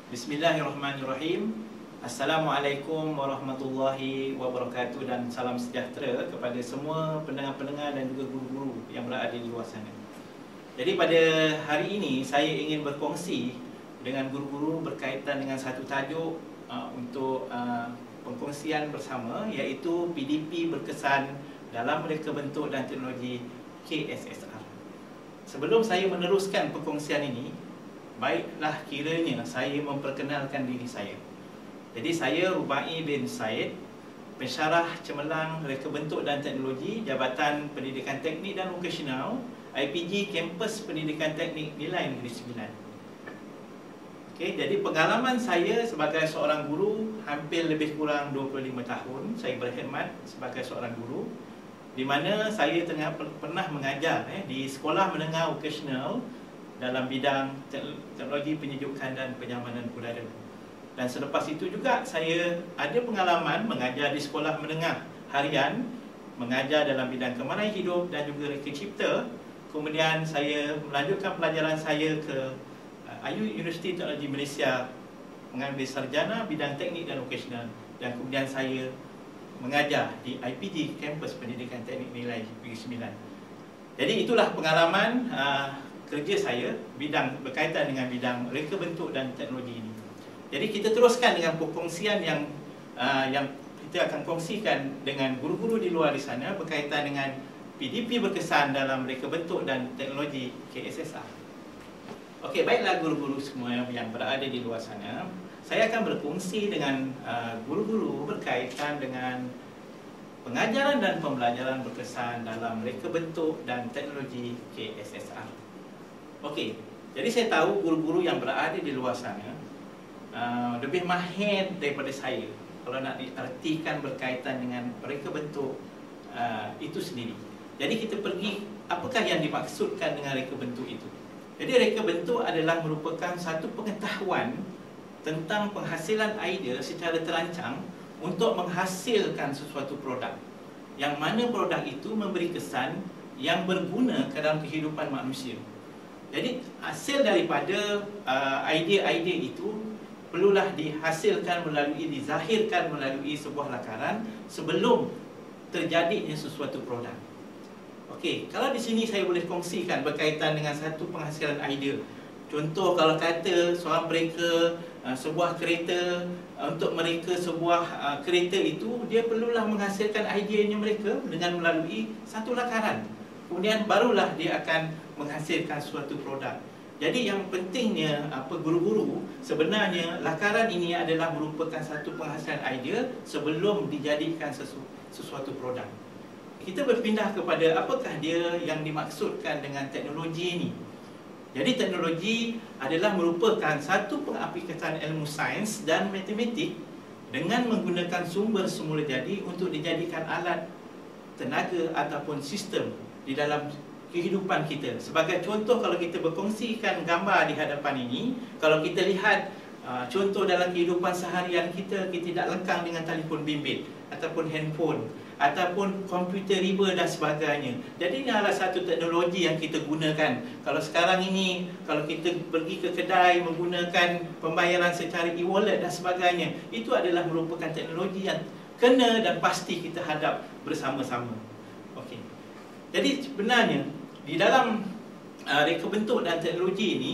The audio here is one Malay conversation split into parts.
Bismillahirrahmanirrahim. Assalamualaikum warahmatullahi wabarakatuh dan salam sejahtera kepada semua pendengar-pendengar dan juga guru-guru yang berada di luar sana. Jadi pada hari ini saya ingin berkongsi dengan guru-guru berkaitan dengan satu tajuk untuk pengkongsian bersama, iaitu PDP berkesan dalam reka bentuk dan teknologi KSSR. Sebelum saya meneruskan perkongsian ini, baiklah kiranya saya memperkenalkan diri saya. Jadi saya Rubai bin Said, pensyarah cemerlang reka bentuk dan teknologi Jabatan Pendidikan Teknik dan Vokasional IPG Kampus Pendidikan Teknik Nilai Negeri Sembilan. Okey, jadi pengalaman saya sebagai seorang guru hampir lebih kurang 25 tahun saya berkhidmat sebagai seorang guru, di mana saya pernah mengajar di sekolah menengah vokasional dalam bidang teknologi penyejukan dan penyamanan udara. Dan selepas itu juga saya ada pengalaman mengajar di sekolah menengah harian, mengajar dalam bidang kemahiran hidup dan juga reka cipta. Kemudian saya melanjutkan pelajaran saya ke IU Universiti Teknologi Malaysia, mengambil sarjana bidang teknik dan vokasional, dan kemudian saya mengajar di IPG Kampus Pendidikan Teknik Nilai Negeri Sembilan. Jadi itulah pengalaman kerja saya berkaitan dengan bidang reka bentuk dan teknologi ini. Jadi kita teruskan dengan perkongsian yang kita akan kongsikan dengan guru-guru di luar di sana berkaitan dengan PDP berkesan dalam reka bentuk dan teknologi KSSR. Okey, baiklah guru-guru semua yang berada di luar sana, saya akan berkongsi dengan guru-guru berkaitan dengan pengajaran dan pembelajaran berkesan dalam reka bentuk dan teknologi KSSR. Okey, jadi saya tahu guru-guru yang berada di luar sana lebih mahir daripada saya kalau nak diartikan berkaitan dengan reka bentuk itu sendiri. Jadi kita pergi, apakah yang dimaksudkan dengan reka bentuk itu? Jadi reka bentuk adalah merupakan satu pengetahuan tentang penghasilan idea secara terancang untuk menghasilkan sesuatu produk, yang mana produk itu memberi kesan yang berguna ke dalam kehidupan manusia. Jadi hasil daripada idea-idea itu perlulah dizahirkan melalui sebuah lakaran sebelum terjadinya sesuatu produk. Okey, kalau di sini saya boleh kongsikan berkaitan dengan satu penghasilan idea. Contoh, kalau kata seorang mereka sebuah kereta, untuk mereka sebuah kereta itu, dia perlulah menghasilkan ideanya mereka dengan melalui satu lakaran. Kemudian barulah dia akan menghasilkan suatu produk. Jadi yang pentingnya guru-guru, sebenarnya lakaran ini adalah merupakan satu penghasilan idea sebelum dijadikan sesuatu produk. Kita berpindah kepada apakah dia yang dimaksudkan dengan teknologi ini. Jadi teknologi adalah merupakan satu pengaplikasian ilmu sains dan matematik dengan menggunakan sumber semula jadi untuk dijadikan alat, tenaga ataupun sistem di dalam kehidupan kita. Sebagai contoh, kalau kita berkongsikan gambar di hadapan ini, kalau kita lihat contoh dalam kehidupan seharian kita, kita tidak lekang dengan telefon bimbit ataupun handphone ataupun komputer riba dan sebagainya. Jadi ini adalah satu teknologi yang kita gunakan. Kalau sekarang ini, kalau kita pergi ke kedai menggunakan pembayaran secara e-wallet dan sebagainya, itu adalah merupakan teknologi yang kena dan pasti kita hadap bersama-sama. Okey. Jadi sebenarnya di dalam reka bentuk dan teknologi ini,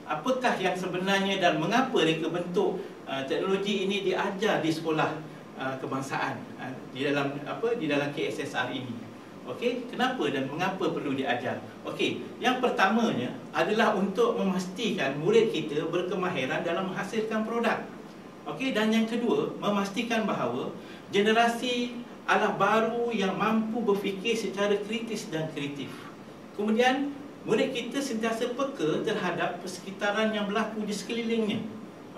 apakah yang sebenarnya dan mengapa reka bentuk teknologi ini diajar di sekolah kebangsaan di dalam KSSR ini. Okey, kenapa dan mengapa perlu diajar? Okey, yang pertamanya adalah untuk memastikan murid kita berkemahiran dalam menghasilkan produk. Okey, dan yang kedua, memastikan bahawa generasi adalah baru yang mampu berfikir secara kritis dan kreatif. Kemudian, murid kita sentiasa peka terhadap persekitaran yang berlaku di sekelilingnya.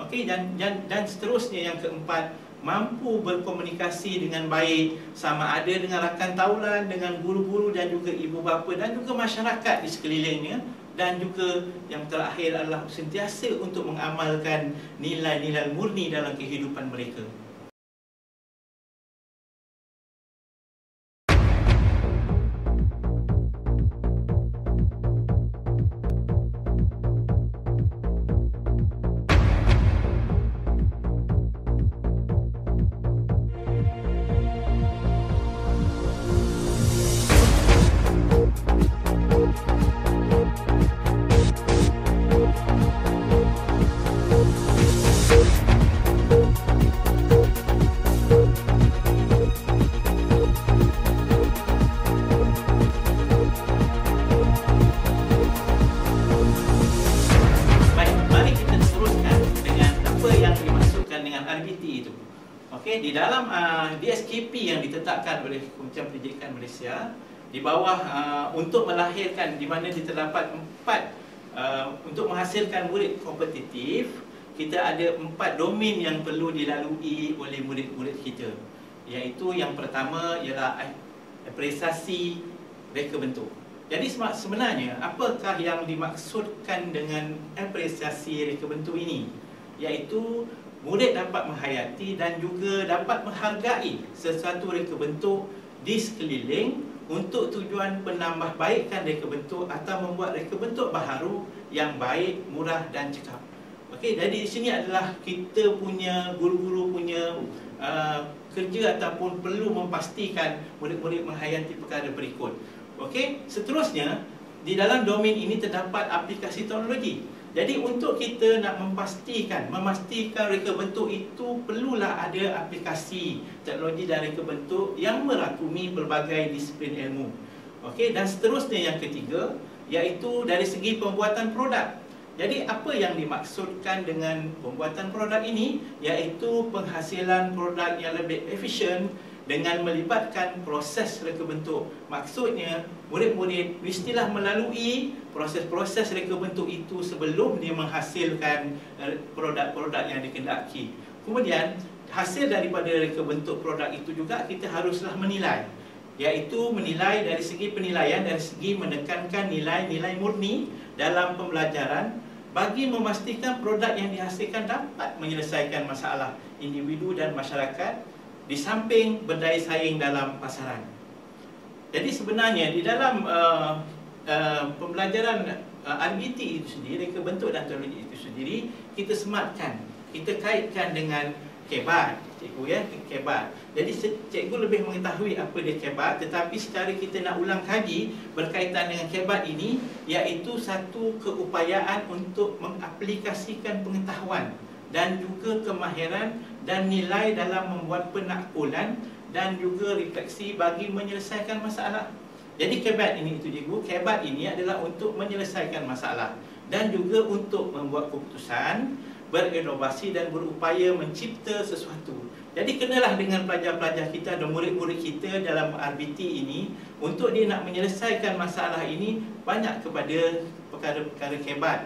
Okey, dan seterusnya, yang keempat, mampu berkomunikasi dengan baik sama ada dengan rakan taulan, dengan guru-guru dan juga ibu bapa dan juga masyarakat di sekelilingnya. Dan juga yang terakhir adalah sentiasa untuk mengamalkan nilai-nilai murni dalam kehidupan mereka. Di dalam DSKP yang ditetapkan oleh Kementerian Pendidikan Malaysia di bawah untuk melahirkan, di mana terdapat 4 untuk menghasilkan murid kompetitif, kita ada 4 domain yang perlu dilalui oleh murid-murid kita, iaitu yang pertama ialah apresiasi reka bentuk. Jadi sebenarnya apakah yang dimaksudkan dengan apresiasi reka bentuk ini? Iaitu murid dapat menghayati dan juga dapat menghargai sesuatu reka bentuk di sekeliling untuk tujuan penambahbaikan reka bentuk atau membuat reka bentuk baharu yang baik, murah dan cekap. Okey, jadi di sini adalah kita punya guru-guru punya kerja ataupun perlu memastikan murid-murid menghayati perkara berikut. Okey, seterusnya di dalam domain ini terdapat aplikasi teknologi. Jadi untuk kita nak memastikan reka bentuk itu perlulah ada aplikasi teknologi dan reka bentuk yang merangkumi berbagai disiplin ilmu. Okey, dan seterusnya yang ketiga iaitu dari segi pembuatan produk. Jadi apa yang dimaksudkan dengan pembuatan produk ini? Iaitu penghasilan produk yang lebih efisien dengan melibatkan proses reka bentuk. Maksudnya, murid-murid mestilah melalui proses-proses reka bentuk itu sebelum dia menghasilkan produk-produk yang dikehendaki. Kemudian, hasil daripada reka bentuk produk itu juga kita haruslah menilai. Iaitu menilai dari segi penilaian, dari segi menekankan nilai-nilai murni dalam pembelajaran bagi memastikan produk yang dihasilkan dapat menyelesaikan masalah individu dan masyarakat di samping berdaya saing dalam pasaran. Jadi sebenarnya di dalam pembelajaran RBT itu sendiri, reka bentuk dan teknologi itu sendiri, kita sematkan, kita kaitkan dengan KEBAT, cikgu ya, KEBAT. Jadi cikgu lebih mengetahui apa dia KEBAT, tetapi secara kita nak ulang kaji berkaitan dengan KEBAT ini, iaitu satu keupayaan untuk mengaplikasikan pengetahuan dan juga kemahiran dan nilai dalam membuat penakbulan dan juga refleksi bagi menyelesaikan masalah. Jadi KEBAT ini itu cikgu, KEBAT ini adalah untuk menyelesaikan masalah dan juga untuk membuat keputusan, berinovasi dan berupaya mencipta sesuatu. Jadi kenalah dengan pelajar-pelajar kita dan murid-murid kita dalam RBT ini, untuk dia nak menyelesaikan masalah ini banyak kepada perkara-perkara KEBAT,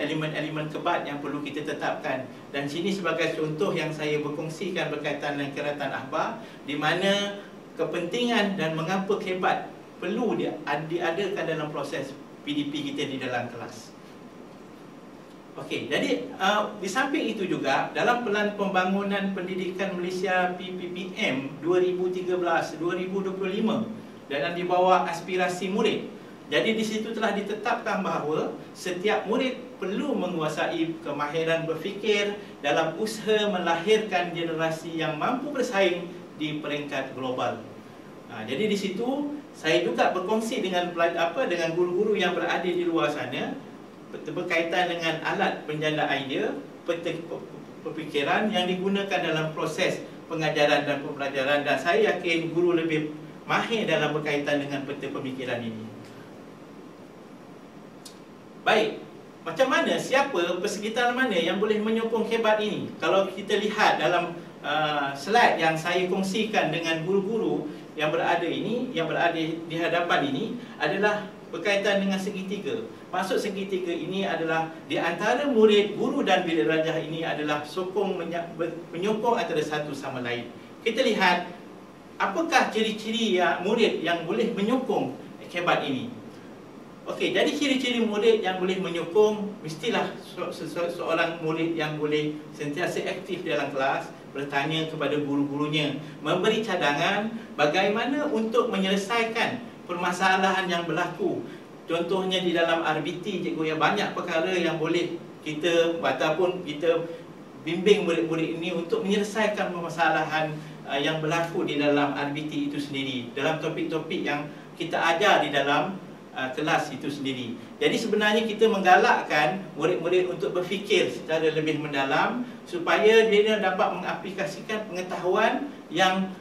elemen-elemen KEBAT yang perlu kita tetapkan. Dan sini sebagai contoh yang saya berkongsikan berkaitan dengan keratan akhbar, di mana kepentingan dan mengapa KEBAT perlu diadakan dalam proses PDP kita di dalam kelas. Okey, jadi di samping itu juga dalam Pelan Pembangunan Pendidikan Malaysia PPPM 2013-2025 dan di bawah aspirasi murid. Jadi di situ telah ditetapkan bahawa setiap murid perlu menguasai kemahiran berfikir dalam usaha melahirkan generasi yang mampu bersaing di peringkat global. Jadi di situ saya juga berkongsi dengan guru-guru yang berada di luar sana berkaitan dengan alat penjana idea, pemikiran yang digunakan dalam proses pengajaran dan pembelajaran, dan saya yakin guru lebih mahir dalam berkaitan dengan peta pemikiran ini. Baik, macam mana, siapa, persekitaran mana yang boleh menyokong hebat ini? Kalau kita lihat dalam slide yang saya kongsikan dengan guru-guru yang berada di hadapan ini adalah berkaitan dengan segitiga. Maksud segitiga ini adalah di antara murid, guru dan bilik darjah ini adalah menyokong antara satu sama lain. Kita lihat apakah ciri-ciri murid yang boleh menyokong hebat ini. Okey, jadi ciri-ciri murid yang boleh menyokong, mestilah seorang murid yang boleh sentiasa aktif dalam kelas, bertanya kepada guru-gurunya, memberi cadangan bagaimana untuk menyelesaikan permasalahan yang berlaku. Contohnya di dalam RBT, cikgu, yang banyak perkara yang boleh kita ataupun kita bimbing murid-murid ini untuk menyelesaikan permasalahan yang berlaku di dalam RBT itu sendiri, dalam topik-topik yang kita ajar di dalam kelas itu sendiri. Jadi sebenarnya kita menggalakkan murid-murid untuk berfikir secara lebih mendalam supaya dia dapat mengaplikasikan pengetahuan yang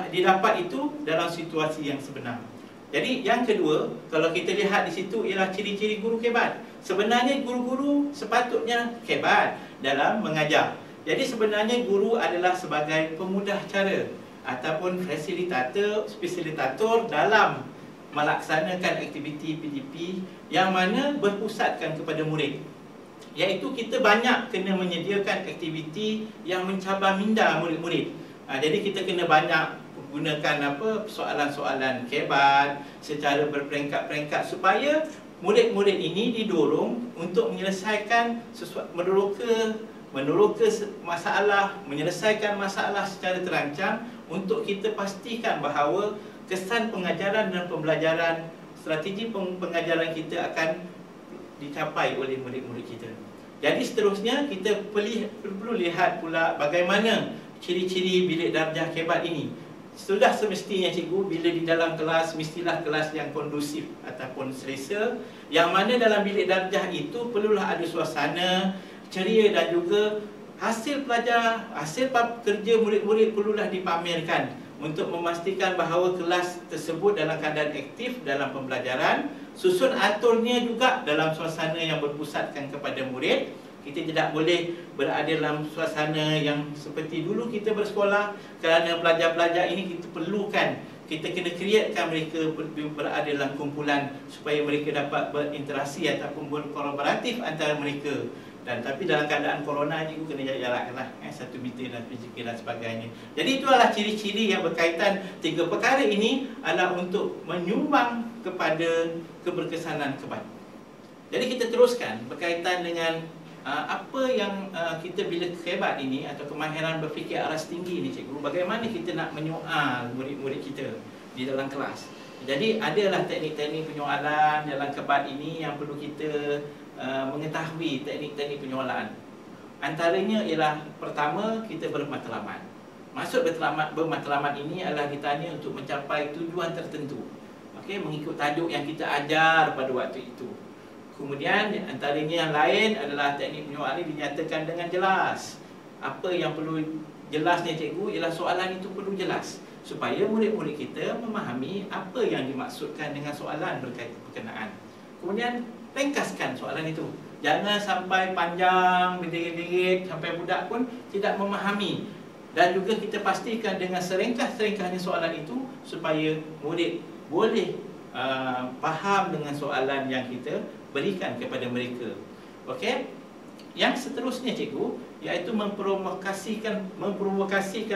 didapat itu dalam situasi yang sebenar. Jadi yang kedua, kalau kita lihat di situ ialah ciri-ciri guru hebat. Sebenarnya guru-guru sepatutnya hebat dalam mengajar. Jadi sebenarnya guru adalah sebagai pemudah cara ataupun fasilitator dalam melaksanakan aktiviti PDP yang mana berpusatkan kepada murid. Iaitu kita banyak kena menyediakan aktiviti yang mencabar minda murid-murid. Jadi kita kena banyak gunakan soalan-soalan hebat secara berperingkat-peringkat supaya murid-murid ini didorong untuk menyelesaikan meneroka masalah, menyelesaikan masalah secara terancang untuk kita pastikan bahawa kesan pengajaran dan pembelajaran, strategi pengajaran kita akan dicapai oleh murid-murid kita. Jadi seterusnya kita perlu lihat pula bagaimana ciri-ciri bilik darjah hebat ini. Sudah semestinya cikgu, bila di dalam kelas, mestilah kelas yang kondusif ataupun selesa, yang mana dalam bilik darjah itu perlulah ada suasana ceria dan juga hasil kerja murid-murid perlulah dipamerkan untuk memastikan bahawa kelas tersebut dalam keadaan aktif dalam pembelajaran. Susun aturnya juga dalam suasana yang berpusatkan kepada murid. Kita tidak boleh berada dalam suasana yang seperti dulu kita bersekolah, kerana pelajar-pelajar ini kita perlukan, kita kena createkan mereka berada dalam kumpulan supaya mereka dapat berinteraksi ataupun berkolaboratif antara mereka. Dan tapi dalam keadaan corona cikgu kena jarak-jaraklah 1 meter dan PJK dan sebagainya. Jadi itu adalah ciri-ciri yang berkaitan. 3 perkara ini adalah untuk menyumbang kepada keberkesanan kebat. Jadi kita teruskan berkaitan dengan apa yang kita bila hebat ini atau kemahiran berfikir aras tinggi ni cikgu, bagaimana kita nak menyoal murid-murid kita di dalam kelas. Jadi adalah teknik-teknik penyoalan dalam kebat ini yang perlu kita mengetahui teknik-teknik penyoalan. Antaranya ialah pertama, kita bermatlamat. Maksud bermatlamat ini adalah ditanya untuk mencapai tujuan tertentu. Okey, mengikut tajuk yang kita ajar pada waktu itu. Kemudian antaranya yang lain adalah teknik penyoalan ini dinyatakan dengan jelas. Apa yang perlu jelasnya cikgu ialah soalan itu perlu jelas supaya murid-murid kita memahami apa yang dimaksudkan dengan soalan berkenaan. Kemudian ringkaskan soalan itu. Jangan sampai panjang, berderet-deret sampai budak pun tidak memahami. Dan juga kita pastikan dengan seringkas-seringkasnya soalan itu supaya murid boleh faham dengan soalan yang kita berikan kepada mereka. Okey? Yang seterusnya cikgu, iaitu memprovokasikan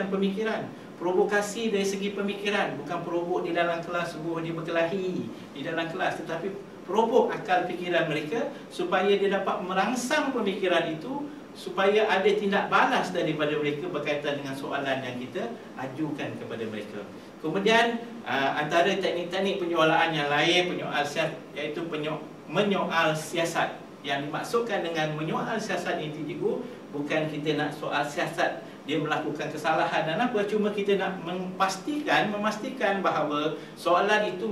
pemikiran. Provokasi dari segi pemikiran, bukan provok di dalam kelas suruh dia berkelahi di dalam kelas, tetapi provok akal fikiran mereka supaya dia dapat merangsang pemikiran itu, supaya ada tindak balas daripada mereka berkaitan dengan soalan yang kita ajukan kepada mereka. Kemudian antara teknik-teknik penyoalan yang lain, iaitu menyoal siasat. Yang dimaksudkan dengan menyoal siasat ini cikgu, bukan kita nak soal siasat dia melakukan kesalahan dan apa, cuma kita nak memastikan bahawa soalan itu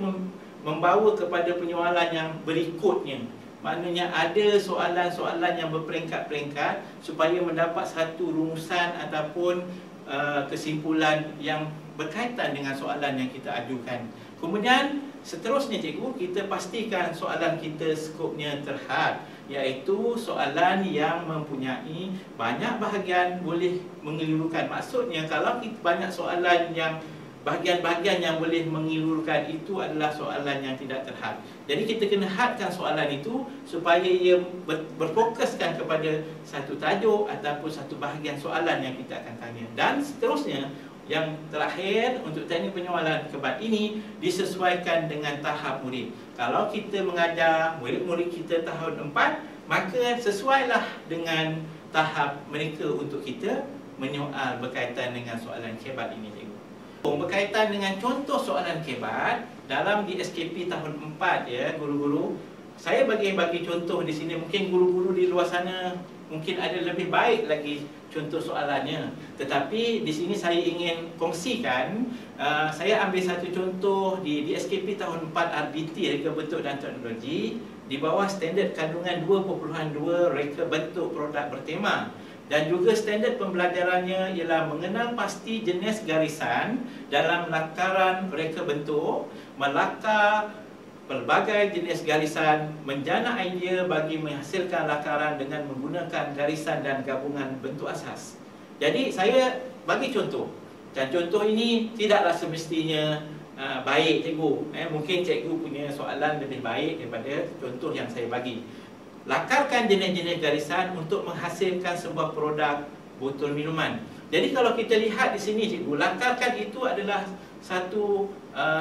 membawa kepada penyoalan yang berikutnya. Maknanya ada soalan-soalan yang berperingkat-peringkat supaya mendapat satu rumusan ataupun kesimpulan yang berkaitan dengan soalan yang kita ajukan. Kemudian seterusnya cikgu, kita pastikan soalan kita skopnya terhad, iaitu soalan yang mempunyai banyak bahagian boleh mengelirukan. Maksudnya kalau kita banyak soalan yang bahagian-bahagian yang boleh mengelirukan, itu adalah soalan yang tidak terhad. Jadi kita kena hadkan soalan itu supaya ia berfokuskan kepada satu tajuk ataupun satu bahagian soalan yang kita akan tanya. Dan seterusnya, yang terakhir untuk teknik penyawalan kebat ini disesuaikan dengan tahap murid. Kalau kita mengajar murid-murid kita tahun 4, maka sesuailah dengan tahap mereka untuk kita menyoal berkaitan dengan soalan kebat ini, cikgu. Berkaitan dengan contoh soalan kebat dalam di SKP tahun 4 ya, guru-guru. Saya bagi contoh di sini, mungkin guru-guru di luar sana mungkin ada lebih baik lagi contoh soalannya. Tetapi di sini saya ingin kongsikan, saya ambil satu contoh di SKP tahun 4 RBT, Reka Bentuk dan Teknologi, di bawah standard kandungan 2.2 Reka Bentuk Produk Bertema. Dan juga standard pembelajarannya ialah mengenal pasti jenis garisan dalam lakaran reka bentuk, melakar pelbagai jenis garisan, menjana idea bagi menghasilkan lakaran dengan menggunakan garisan dan gabungan bentuk asas. Jadi saya bagi contoh, dan contoh ini tidaklah semestinya baik, cikgu. Mungkin cikgu punya soalan lebih baik daripada contoh yang saya bagi. Lakarkan jenis-jenis garisan untuk menghasilkan sebuah produk botol minuman. Jadi kalau kita lihat di sini, cikgu, lakarkan itu adalah satu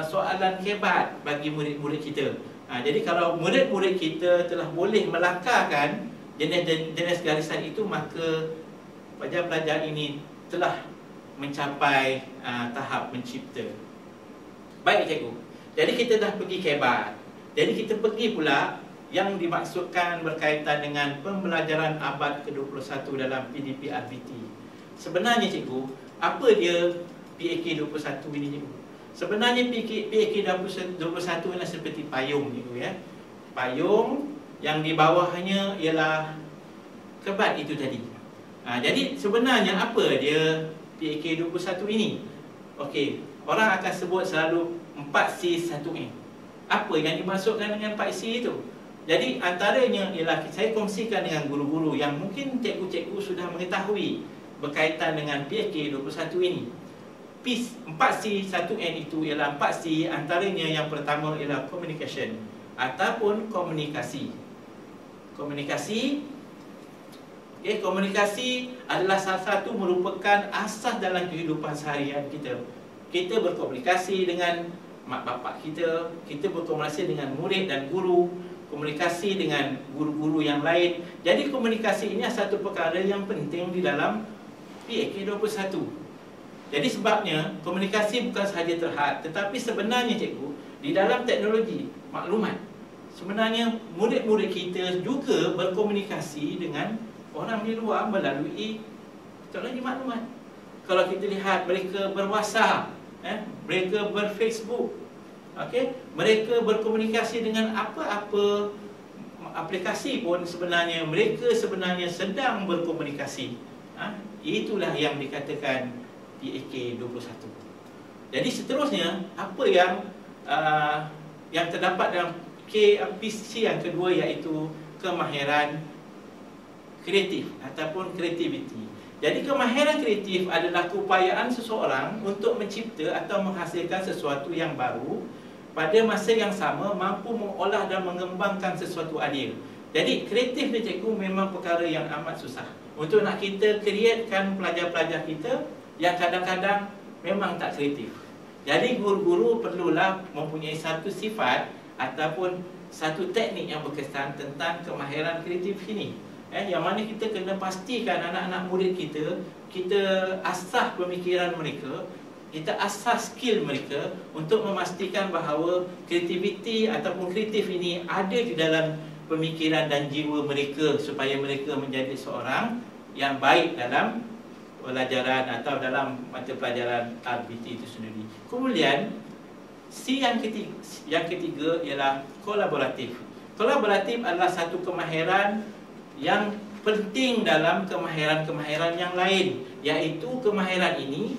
soalan kebat bagi murid-murid kita. Jadi kalau murid-murid kita telah boleh melakarkan jenis garisan itu, maka pelajar-pelajar ini telah mencapai tahap mencipta. Baik, cikgu. Jadi kita dah pergi kebat. Jadi kita pergi pula yang dimaksudkan berkaitan dengan pembelajaran abad ke-21 dalam PDP RBT. Sebenarnya, cikgu, apa dia PAK 21 ini, cikgu? Sebenarnya PAK 21 adalah seperti payung, cikgu, ya. Payung yang di bawahnya ialah kebat itu tadi. Jadi sebenarnya apa dia PAK 21 ini? Okey, orang akan sebut selalu 4C 1M. Apa yang dimaksudkan dengan 4C itu? Jadi antaranya ialah saya kongsikan dengan guru-guru yang mungkin cikgu-cikgu sudah mengetahui berkaitan dengan PAK 21 ini. 4C 1N itu ialah 4C, antaranya yang pertama ialah communication ataupun komunikasi. Komunikasi adalah salah satu merupakan asas dalam kehidupan seharian kita. Kita berkomunikasi dengan mak bapak kita, kita berkomunikasi dengan murid dan guru, komunikasi dengan guru-guru yang lain. Jadi komunikasi ini satu perkara yang penting di dalam PAK 21. Jadi sebabnya komunikasi bukan sahaja terhad, tetapi sebenarnya, cikgu, di dalam teknologi maklumat, sebenarnya murid-murid kita juga berkomunikasi dengan orang di luar melalui teknologi maklumat. Kalau kita lihat mereka berWhatsApp, mereka berFacebook, mereka berkomunikasi dengan apa-apa aplikasi pun, sebenarnya mereka sedang berkomunikasi. Itulah yang dikatakan PAK 21. Jadi seterusnya, apa yang terdapat dalam PC yang kedua, iaitu kemahiran kreatif ataupun creativity. Jadi kemahiran kreatif adalah keupayaan seseorang untuk mencipta atau menghasilkan sesuatu yang baru pada masa yang sama mampu mengolah dan mengembangkan sesuatu adil. Jadi kreatif ni, cikgu, memang perkara yang amat susah untuk nak kita createkan pelajar-pelajar kita yang kadang-kadang memang tak kreatif. Jadi guru-guru perlulah mempunyai satu sifat ataupun satu teknik yang berkesan tentang kemahiran kreatif ini. Yang mana kita kena pastikan anak-anak murid kita asah pemikiran mereka, kita asah skill mereka untuk memastikan bahawa kreativiti ataupun kreatif ini ada di dalam pemikiran dan jiwa mereka, supaya mereka menjadi seorang yang baik dalam pelajaran atau dalam mata pelajaran RBT itu sendiri. Kemudian C yang ketiga ialah kolaboratif. kolaboratif adalah satu kemahiran yang penting dalam kemahiran-kemahiran yang lain, iaitu kemahiran ini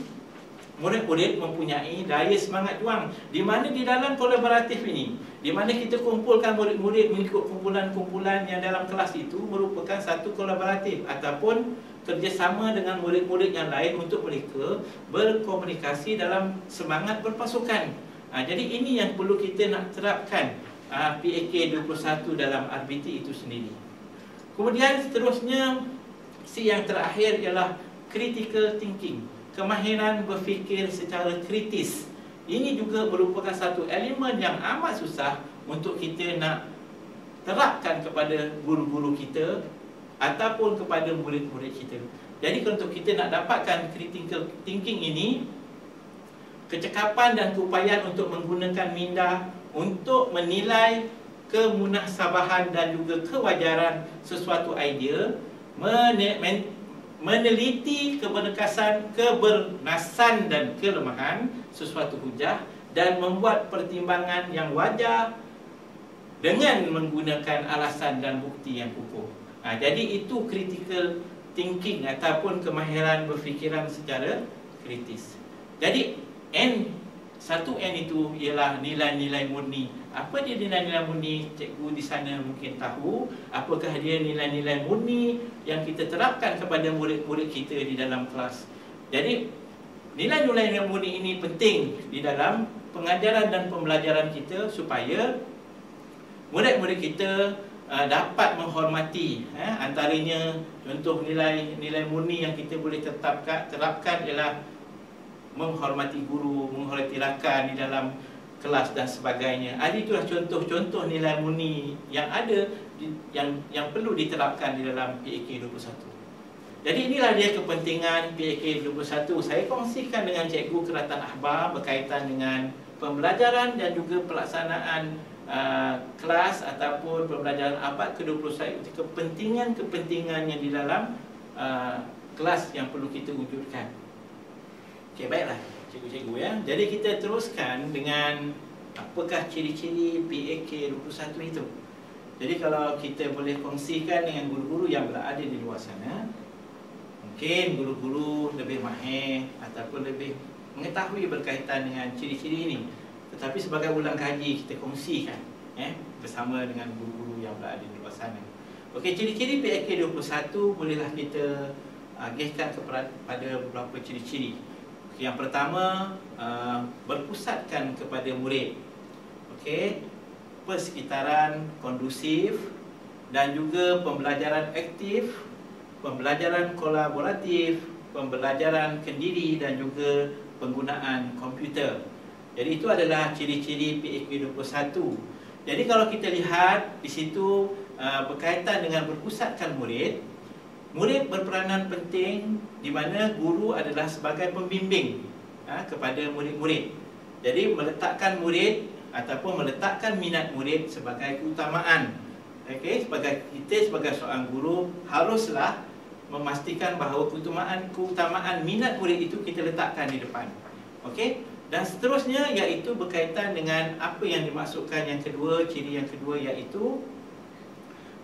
murid-murid mempunyai daya semangat juang, di mana di dalam kolaboratif ini, di mana kita kumpulkan murid-murid mengikut kumpulan-kumpulan yang dalam kelas itu merupakan satu kolaboratif ataupun kerjasama dengan murid-murid yang lain untuk mereka berkomunikasi dalam semangat berpasukan. Jadi ini yang perlu kita nak terapkan PAK 21 dalam RBT itu sendiri. Kemudian seterusnya, yang terakhir ialah critical thinking, kemahiran berfikir secara kritis. Ini juga merupakan satu elemen yang amat susah untuk kita nak terapkan kepada guru-guru kita ataupun kepada murid-murid kita. Jadi untuk kita nak dapatkan critical thinking ini, kecekapan dan keupayaan untuk menggunakan minda untuk menilai kemunasbahan dan juga kewajaran sesuatu idea, meneliti kebernasan dan kelemahan sesuatu hujah, dan membuat pertimbangan yang wajar dengan menggunakan alasan dan bukti yang kukuh. Jadi itu critical thinking ataupun kemahiran berfikiran secara kritis. Jadi satu N itu ialah nilai-nilai murni. Apa dia nilai-nilai murni? Cikgu di sana mungkin tahu. Apakah dia nilai-nilai murni yang kita terapkan kepada murid-murid kita di dalam kelas. Jadi nilai-nilai murni ini penting di dalam pengajaran dan pembelajaran kita supaya murid-murid kita dapat menghormati. Antaranya contoh nilai murni yang kita boleh terapkan ialah menghormati guru, menghormati rakan di dalam kelas dan sebagainya. Itulah contoh-contoh nilai murni yang ada yang perlu diterapkan di dalam PAK 21. Jadi inilah dia kepentingan PAK 21. Saya kongsikan dengan cikgu Keratan Akhbar berkaitan dengan pembelajaran dan juga pelaksanaan kelas ataupun pembelajaran abad ke-21, kepentingan-kepentingan yang di dalam kelas yang perlu kita wujudkan. Okey, baiklah cikgu-cikgu ya. Jadi kita teruskan dengan apakah ciri-ciri PAK 21 itu. Jadi kalau kita boleh kongsikan dengan guru-guru yang berada di luar sana, mungkin guru-guru lebih mahir ataupun lebih mengetahui berkaitan dengan ciri-ciri ini. Tetapi sebagai ulang kaji kita kongsikan bersama dengan guru-guru yang berada di luar sana. Okey, ciri-ciri PAK 21 bolehlah kita agihkan kepada beberapa ciri-ciri. Yang pertama, berpusatkan kepada murid. Okey, persekitaran kondusif dan juga pembelajaran aktif, pembelajaran kolaboratif, pembelajaran kendiri dan juga penggunaan komputer. Jadi itu adalah ciri-ciri PAK 21. Jadi kalau kita lihat di situ berkaitan dengan berpusatkan murid, murid berperanan penting di mana guru adalah sebagai pembimbing kepada murid-murid. Jadi meletakkan murid ataupun meletakkan minat murid sebagai keutamaan. Okey, kita sebagai seorang guru haruslah memastikan bahawa keutamaan minat murid itu kita letakkan di depan. Okey, dan seterusnya iaitu berkaitan dengan apa yang dimaksudkan yang kedua, ciri yang kedua iaitu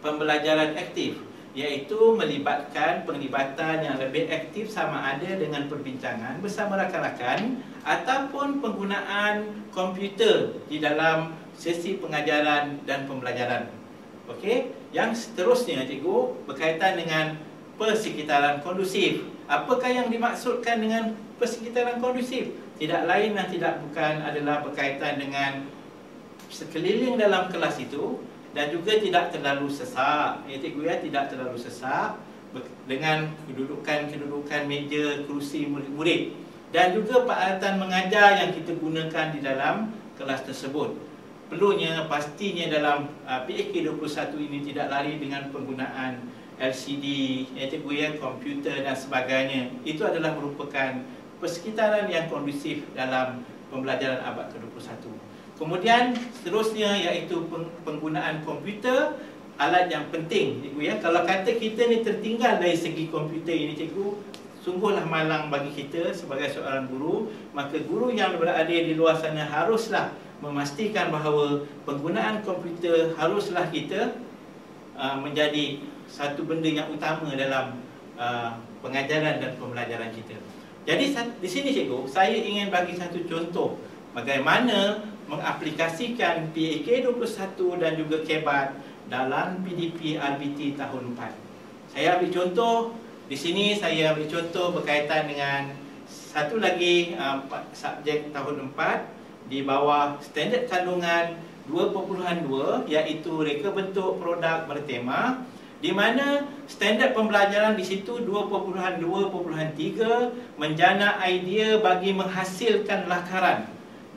pembelajaran aktif, iaitu melibatkan penglibatan yang lebih aktif sama ada dengan perbincangan bersama rakan-rakan ataupun penggunaan komputer di dalam sesi pengajaran dan pembelajaran. Okey, yang seterusnya cikgu berkaitan dengan persekitaran kondusif. Apakah yang dimaksudkan dengan persekitaran kondusif? Tidak lain dan tidak bukan adalah berkaitan dengan sekeliling dalam kelas itu dan juga tidak terlalu sesak. Cikgu tidak terlalu sesak dengan kedudukan meja, kerusi murid-murid dan juga peralatan mengajar yang kita gunakan di dalam kelas tersebut. Perlunya pastinya dalam PAK 21 ini tidak lari dengan penggunaan LCD, cikgu komputer dan sebagainya. Itu adalah merupakan persekitaran yang kondusif dalam pembelajaran abad ke-21. Kemudian seterusnya iaitu penggunaan komputer, alat yang penting cikgu Kalau kata kita ni tertinggal dari segi komputer ini cikgu, sungguhlah malang bagi kita sebagai seorang guru. Maka guru yang berada di luar sana haruslah memastikan bahawa penggunaan komputer haruslah kita menjadi satu benda yang utama dalam pengajaran dan pembelajaran kita. Jadi di sini cikgu, saya ingin bagi satu contoh bagaimana mengaplikasikan PAK21 dan juga KEBAT dalam PDP RBT tahun 4. Saya ambil contoh, di sini saya ambil contoh berkaitan dengan satu lagi subjek tahun 4 di bawah standard kandungan 2.2, iaitu reka bentuk produk bertema, di mana standard pembelajaran di situ 2.2.3 menjana idea bagi menghasilkan lakaran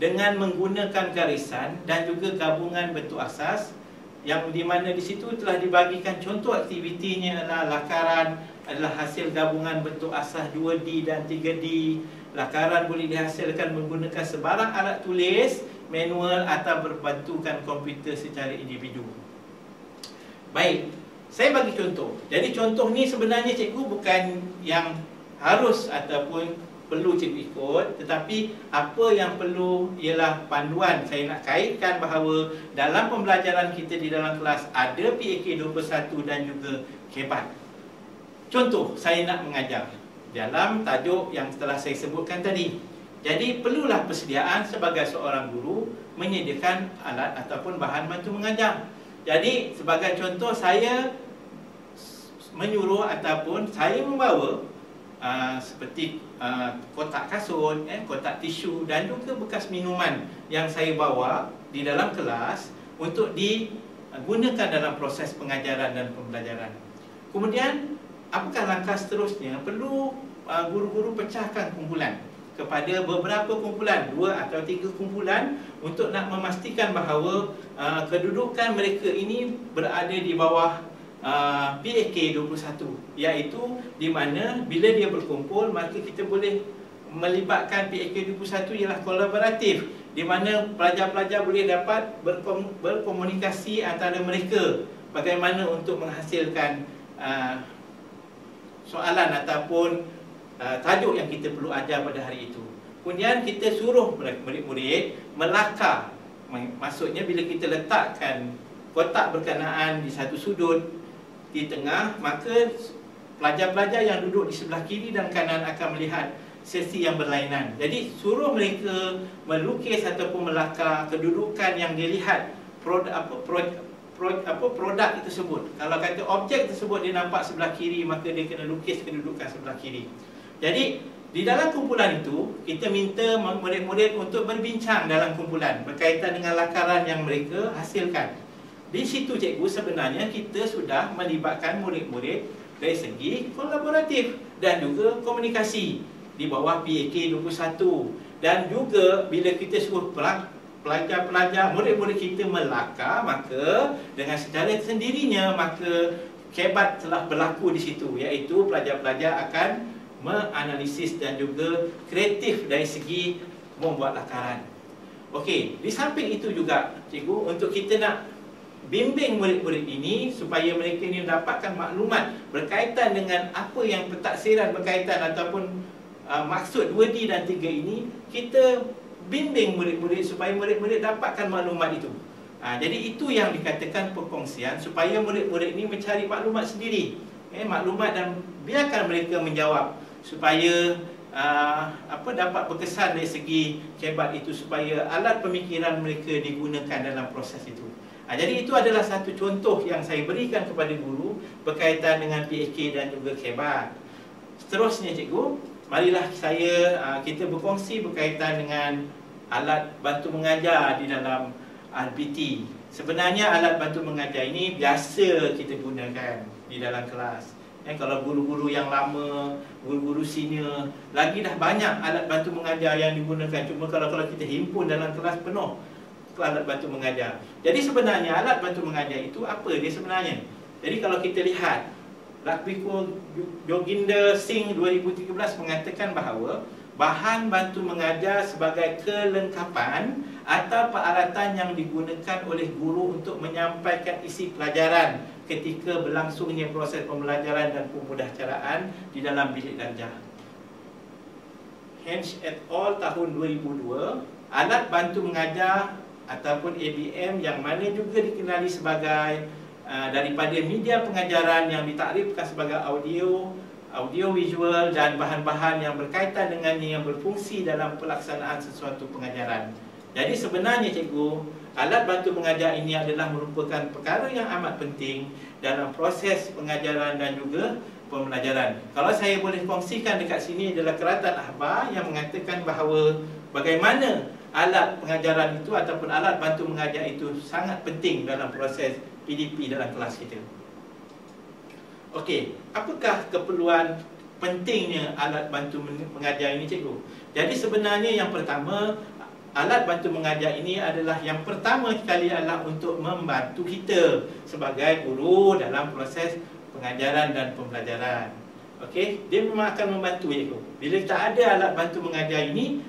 dengan menggunakan garisan dan juga gabungan bentuk asas, yang di mana di situ telah dibagikan contoh aktivitinya adalah lakaran adalah hasil gabungan bentuk asas 2D dan 3D. Lakaran boleh dihasilkan menggunakan sebarang alat tulis, manual atau berbantukan komputer secara individu. Baik, saya bagi contoh. Jadi contoh ni sebenarnya cikgu bukan yang harus ataupun perlu cikgu ikut, tetapi apa yang perlu ialah panduan. Saya nak kaitkan bahawa dalam pembelajaran kita di dalam kelas ada PAK21 dan juga KEBAT. Contoh, saya nak mengajar dalam tajuk yang telah saya sebutkan tadi. Jadi perlulah persediaan sebagai seorang guru menyediakan alat ataupun bahan bantu mengajar. Jadi sebagai contoh, saya menyuruh ataupun saya membawa seperti kotak kasut, kotak tisu dan juga bekas minuman yang saya bawa di dalam kelas untuk digunakan dalam proses pengajaran dan pembelajaran. Kemudian, apakah langkah seterusnya? Perlu guru-guru pecahkan kumpulan kepada beberapa kumpulan, 2 atau 3 kumpulan, untuk nak memastikan bahawa kedudukan mereka ini berada di bawah PAK21, iaitu di mana bila dia berkumpul maka kita boleh melibatkan PAK21 ialah kolaboratif, di mana pelajar-pelajar boleh dapat berkomunikasi antara mereka bagaimana untuk menghasilkan soalan ataupun tajuk yang kita perlu ajar pada hari itu. Kemudian kita suruh murid-murid melakar. Maksudnya bila kita letakkan kotak berkenaan di satu sudut di tengah, maka pelajar-pelajar yang duduk di sebelah kiri dan kanan akan melihat sesi yang berlainan. Jadi suruh mereka melukis ataupun melakar kedudukan yang dilihat produk tersebut. Kalau kata objek tersebut dia nampak sebelah kiri, maka dia kena lukis kedudukan sebelah kiri. Jadi di dalam kumpulan itu kita minta murid-murid untuk berbincang dalam kumpulan berkaitan dengan lakaran yang mereka hasilkan. Di situ cikgu sebenarnya kita sudah melibatkan murid-murid dari segi kolaboratif dan juga komunikasi di bawah PAK21. Dan juga bila kita suruh pelajar-pelajar, murid-murid kita melakar, maka dengan secara sendirinya maka KEBAT telah berlaku di situ, iaitu pelajar-pelajar akan menganalisis dan juga kreatif dari segi membuat lakaran. Okey, di samping itu juga cikgu, untuk kita nak bimbing murid-murid ini supaya mereka ini mendapatkan maklumat berkaitan dengan apa yang pentaksiran berkaitan ataupun maksud 2D dan 3 ini, kita bimbing murid-murid supaya murid-murid dapatkan maklumat itu. Jadi itu yang dikatakan perkongsian, supaya murid-murid ini mencari maklumat sendiri, maklumat, dan biarkan mereka menjawab supaya dapat berkesan dari segi KEBAT itu, supaya alat pemikiran mereka digunakan dalam proses itu. Jadi itu adalah satu contoh yang saya berikan kepada guru berkaitan dengan PAK dan juga KEBAT. Seterusnya cikgu, marilah kita berkongsi berkaitan dengan alat bantu mengajar di dalam RBT. Sebenarnya alat bantu mengajar ini biasa kita gunakan di dalam kelas. Kalau guru-guru yang lama, guru-guru senior, lagi dah banyak alat bantu mengajar yang digunakan. Cuma kalau kita himpun dalam kelas penuh alat bantu mengajar. Jadi sebenarnya alat bantu mengajar itu apa dia sebenarnya? Jadi kalau kita lihat Lakbiko Joginder Singh 2013 mengatakan bahawa bahan bantu mengajar sebagai kelengkapan atau peralatan yang digunakan oleh guru untuk menyampaikan isi pelajaran ketika berlangsungnya proses pembelajaran dan pembudayaan di dalam bilik darjah. Hench et al. Tahun 2002, alat bantu mengajar ataupun ABM, yang mana juga dikenali sebagai daripada media pengajaran yang ditakrifkan sebagai audio visual dan bahan-bahan yang berkaitan dengannya yang berfungsi dalam pelaksanaan sesuatu pengajaran. Jadi sebenarnya cikgu, alat bantu mengajar ini adalah merupakan perkara yang amat penting dalam proses pengajaran dan juga pembelajaran. Kalau saya boleh kongsikan dekat sini adalah keratan akhbar yang mengatakan bahawa bagaimana alat pengajaran itu ataupun alat bantu mengajar itu sangat penting dalam proses PDP dalam kelas kita. Okey, apakah keperluan pentingnya alat bantu mengajar ini cikgu? Jadi sebenarnya yang pertama, alat bantu mengajar ini adalah yang pertama sekali adalah untuk membantu kita sebagai guru dalam proses pengajaran dan pembelajaran. Okey, dia memang akan membantu cikgu. Bila tak ada alat bantu mengajar ini,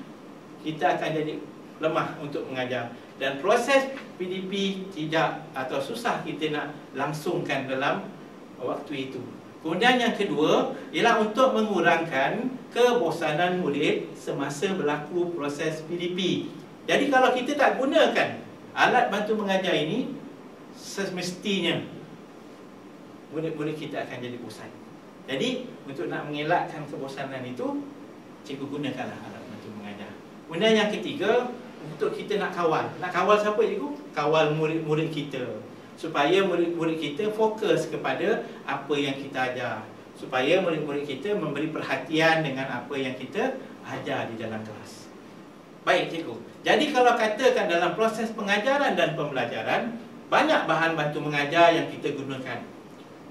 kita akan jadi lemah untuk mengajar. Dan proses PDP tidak atau susah kita nak langsungkan dalam waktu itu. Kemudian yang kedua ialah untuk mengurangkan kebosanan murid semasa berlaku proses PDP. Jadi kalau kita tak gunakan alat bantu mengajar ini, semestinya murid-murid kita akan jadi bosan. Jadi untuk nak mengelakkan kebosanan itu, cikgu gunakanlah alat bantu mengajar. Kemudian yang ketiga, untuk kita nak kawal. Nak kawal siapa cikgu? Kawal murid-murid kita, supaya murid-murid kita fokus kepada apa yang kita ajar, supaya murid-murid kita memberi perhatian dengan apa yang kita ajar di dalam kelas. Baik cikgu, jadi kalau katakan dalam proses pengajaran dan pembelajaran, banyak bahan bantu mengajar yang kita gunakan.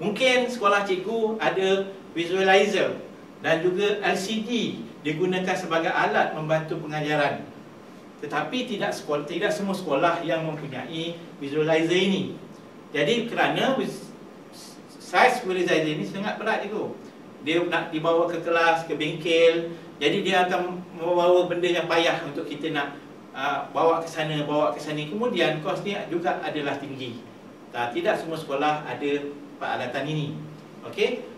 Mungkin sekolah cikgu ada visualizer dan juga LCD digunakan sebagai alat membantu pengajaran. Tetapi tidak semua sekolah yang mempunyai visualizer ini. Jadi kerana saiz visualizer ini sangat berat cikgu. Dia nak dibawa ke kelas, ke bengkel. Jadi dia akan membawa benda yang payah untuk kita nak bawa ke sana, bawa ke sini. Kemudian kosnya juga adalah tinggi. Tidak semua sekolah ada peralatan ini. Okey.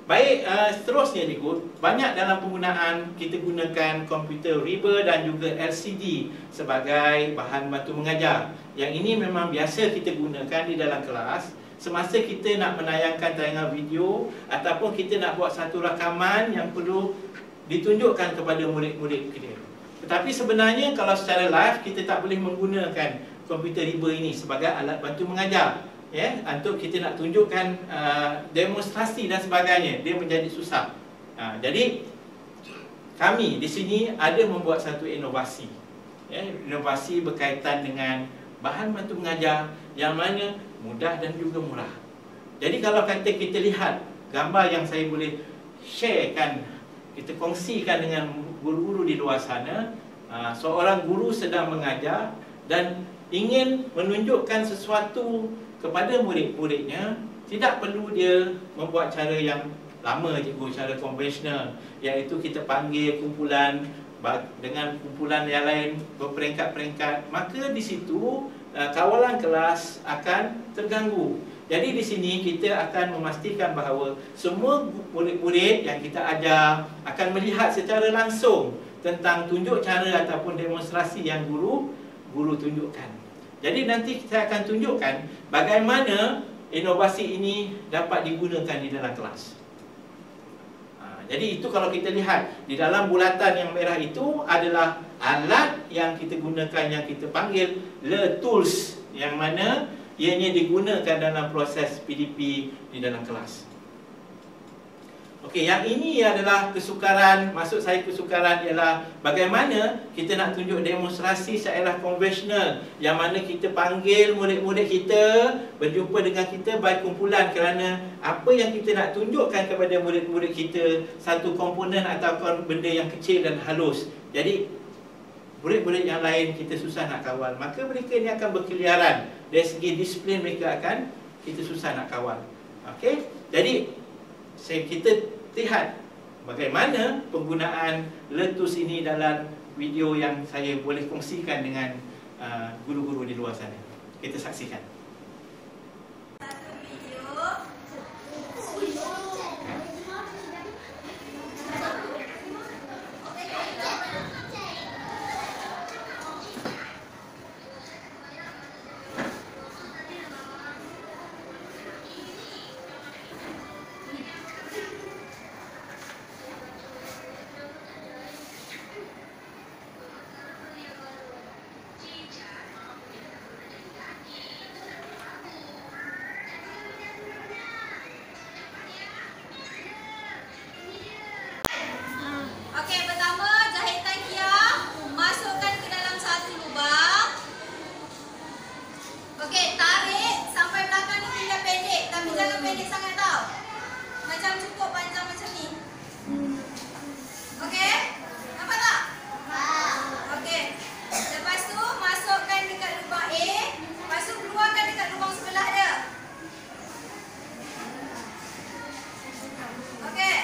Baik, seterusnya cikgu, banyak dalam penggunaan kita gunakan komputer riba dan juga LCD sebagai bahan bantu mengajar. Yang ini memang biasa kita gunakan di dalam kelas semasa kita nak menayangkan tayangan video ataupun kita nak buat satu rakaman yang perlu ditunjukkan kepada murid-murid kita. Tetapi sebenarnya kalau secara live kita tak boleh menggunakan komputer riba ini sebagai alat bantu mengajar. Untuk kita nak tunjukkan demonstrasi dan sebagainya, dia menjadi susah. Jadi kami di sini ada membuat satu inovasi. Inovasi berkaitan dengan bahan bantu mengajar yang mana mudah dan juga murah. Jadi kalau kata kita lihat gambar yang saya boleh sharekan, kita kongsikan dengan guru-guru di luar sana, seorang guru sedang mengajar dan ingin menunjukkan sesuatu kepada murid-muridnya, tidak perlu dia membuat cara yang lama cikgu, cara konvensional, iaitu kita panggil kumpulan dengan kumpulan yang lain berperingkat-peringkat. Maka di situ kawalan kelas akan terganggu. Jadi di sini kita akan memastikan bahawa semua murid-murid yang kita ajar akan melihat secara langsung tentang tunjuk cara ataupun demonstrasi yang guru tunjukkan. Jadi nanti saya akan tunjukkan bagaimana inovasi ini dapat digunakan di dalam kelas. Jadi itu kalau kita lihat di dalam bulatan yang merah itu adalah alat yang kita gunakan, yang kita panggil Le Tools, yang mana ianya digunakan dalam proses PDP di dalam kelas. Okey, yang ini adalah kesukaran. Maksud saya kesukaran ialah bagaimana kita nak tunjuk demonstrasi secara konvensional, yang mana kita panggil murid-murid kita berjumpa dengan kita by kumpulan, kerana apa yang kita nak tunjukkan kepada murid-murid kita satu komponen atau benda yang kecil dan halus. Jadi murid-murid yang lain kita susah nak kawal, maka mereka ini akan berkeliaran. Dari segi disiplin mereka akan kita susah nak kawal. Okey, jadi kita lihat bagaimana penggunaan Le Tools ini dalam video yang saya boleh kongsikan dengan guru-guru di luar sana. Kita saksikan. yang cukup panjang macam ni. Okey? Nampak tak? Okey. Lepas tu masukkan dekat lubang A, lepas tu keluarkan dekat lubang sebelah dia. Okey.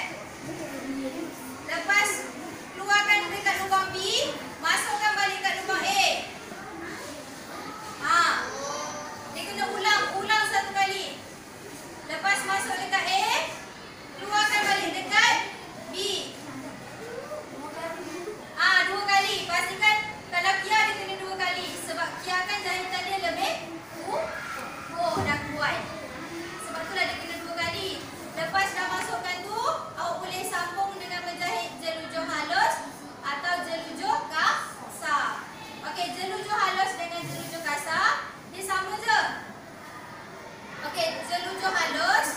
Lepas keluarkan dekat lubang B, masukkan balik kat lubang A. Dia kena ulang satu kali. Lepas masuk dekat A, keluarkan balik dekat B. Dua kali. Pastikan kalau Kia dia kena dua kali. Sebab Kia kan jahitan dia lebih dah kuat. Sebab itulah dia kena dua kali. Lepas dah masukkan tu, awak boleh sambung dengan menjahit jelujur halus atau jelujur kasar. Okey, jelujur halus dengan jelujur kasar dia sama je. Okey, jelujur halus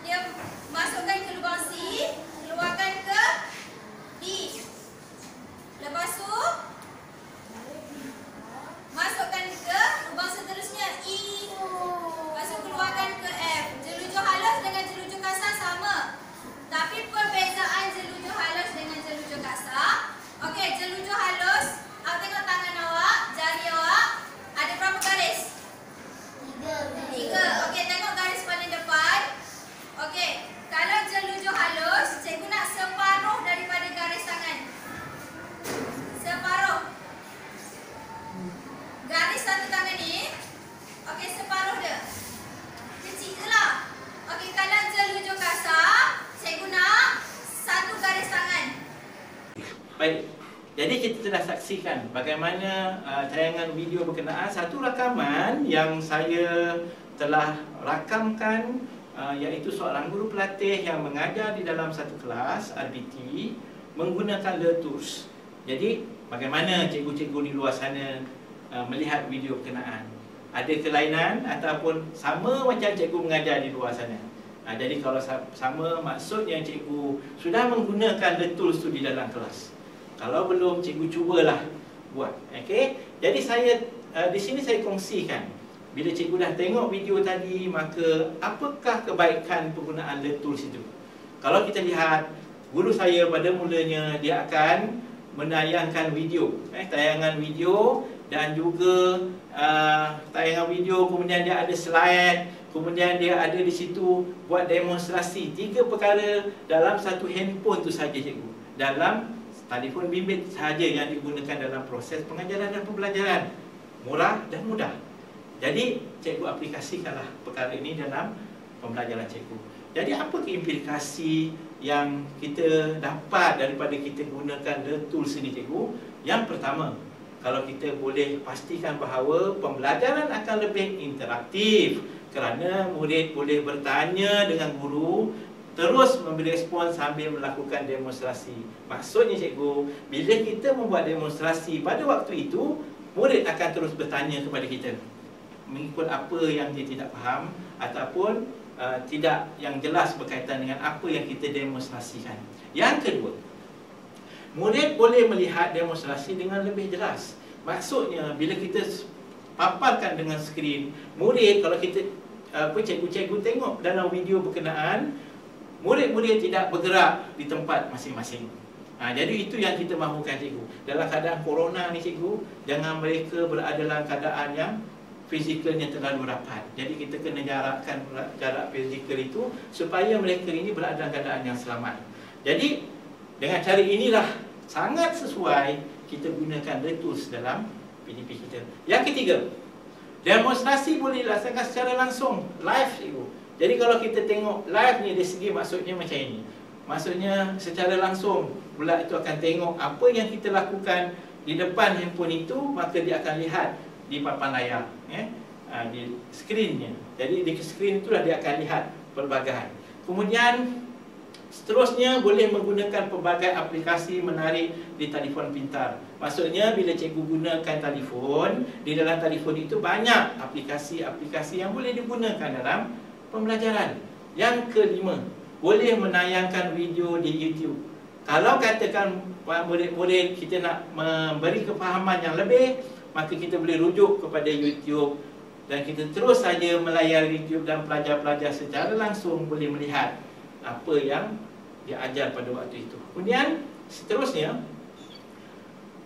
dia masukkan ke lubang C, keluarkan ke D. Lepas tu masukkan ke lubang seterusnya E. Lepas tu keluarkan ke F. Jelujur halus dengan jelujur kasar sama. Tapi perbezaan jelujur halus dengan jelujur kasar. Okey, jelujur halus, awak tengok tangan awak, jari awak ada berapa garis? 3. Okey, tengok garis paling depan. Okey, kalau jelujur halus, cikgu nak separuh daripada garis tangan. Separuh. Garis satu tangan ni, okey, separuh dia. Kecil je lah. Okey, kalau jelujur kasar, cikgu nak satu garis tangan. Baik. Jadi kita telah saksikan bagaimana tayangan video berkenaan satu rakaman yang saya telah rakamkan, iaitu seorang guru pelatih yang mengajar di dalam satu kelas RBT menggunakan Le Tools. Jadi bagaimana cikgu-cikgu di luar sana melihat video berkenaan? Ada kelainan ataupun sama macam cikgu mengajar di luar sana? Jadi kalau sama, maksudnya cikgu sudah menggunakan Le Tools tu di dalam kelas. Kalau belum, cikgu cubalah buat. Okey. Jadi saya di sini saya kongsikan. Bila cikgu dah tengok video tadi, maka apakah kebaikan penggunaan Le Tools itu? Kalau kita lihat, guru saya pada mulanya dia akan menayangkan video, tayangan video dan juga tayangan video, kemudian dia ada slide, kemudian dia ada di situ buat demonstrasi. 3 perkara dalam satu handphone tu saja cikgu. Dalam telefon bimbit sahaja yang digunakan dalam proses pengajaran dan pembelajaran. Murah dan mudah. Jadi cikgu aplikasikanlah perkara ini dalam pembelajaran cikgu. Jadi apa implikasi yang kita dapat daripada kita gunakan Le Tools ini cikgu? Yang pertama, kalau kita boleh pastikan bahawa pembelajaran akan lebih interaktif kerana murid boleh bertanya dengan guru, terus memberi respon sambil melakukan demonstrasi. Maksudnya cikgu, bila kita membuat demonstrasi pada waktu itu, murid akan terus bertanya kepada kita mengikut apa yang dia tidak faham ataupun tidak yang jelas berkaitan dengan apa yang kita demonstrasikan. Yang kedua, murid boleh melihat demonstrasi dengan lebih jelas. Maksudnya bila kita paparkan dengan skrin, murid, kalau kita cikgu-cikgu tengok dalam video berkenaan, murid-murid tidak bergerak di tempat masing-masing. Jadi itu yang kita mahukan cikgu. Dalam keadaan corona ni cikgu, jangan mereka berada dalam keadaan yang fizikalnya terlalu rapat. Jadi kita kena jarakkan jarak fizikal itu supaya mereka ini berada dalam keadaan yang selamat. Jadi dengan cara inilah sangat sesuai kita gunakan Le Tools dalam PDP kita. Yang ketiga, demonstrasi boleh dilaksanakan secara langsung, live cikgu. Jadi kalau kita tengok live ni dari segi maksudnya macam ini. Maksudnya secara langsung pula itu akan tengok apa yang kita lakukan di depan handphone itu, maka dia akan lihat di papan layar, di skrinnya. Jadi di skrin itulah dia akan lihat pelbagai. Kemudian seterusnya boleh menggunakan pelbagai aplikasi menarik di telefon pintar. Maksudnya bila cikgu gunakan telefon, di dalam telefon itu banyak aplikasi-aplikasi yang boleh digunakan dalam pembelajaran. Yang kelima, boleh menayangkan video di YouTube. Kalau katakan murid-murid kita nak memberi kefahaman yang lebih, maka kita boleh rujuk kepada YouTube dan kita terus saja melayar YouTube dan pelajar-pelajar secara langsung boleh melihat apa yang dia ajar pada waktu itu. Kemudian seterusnya,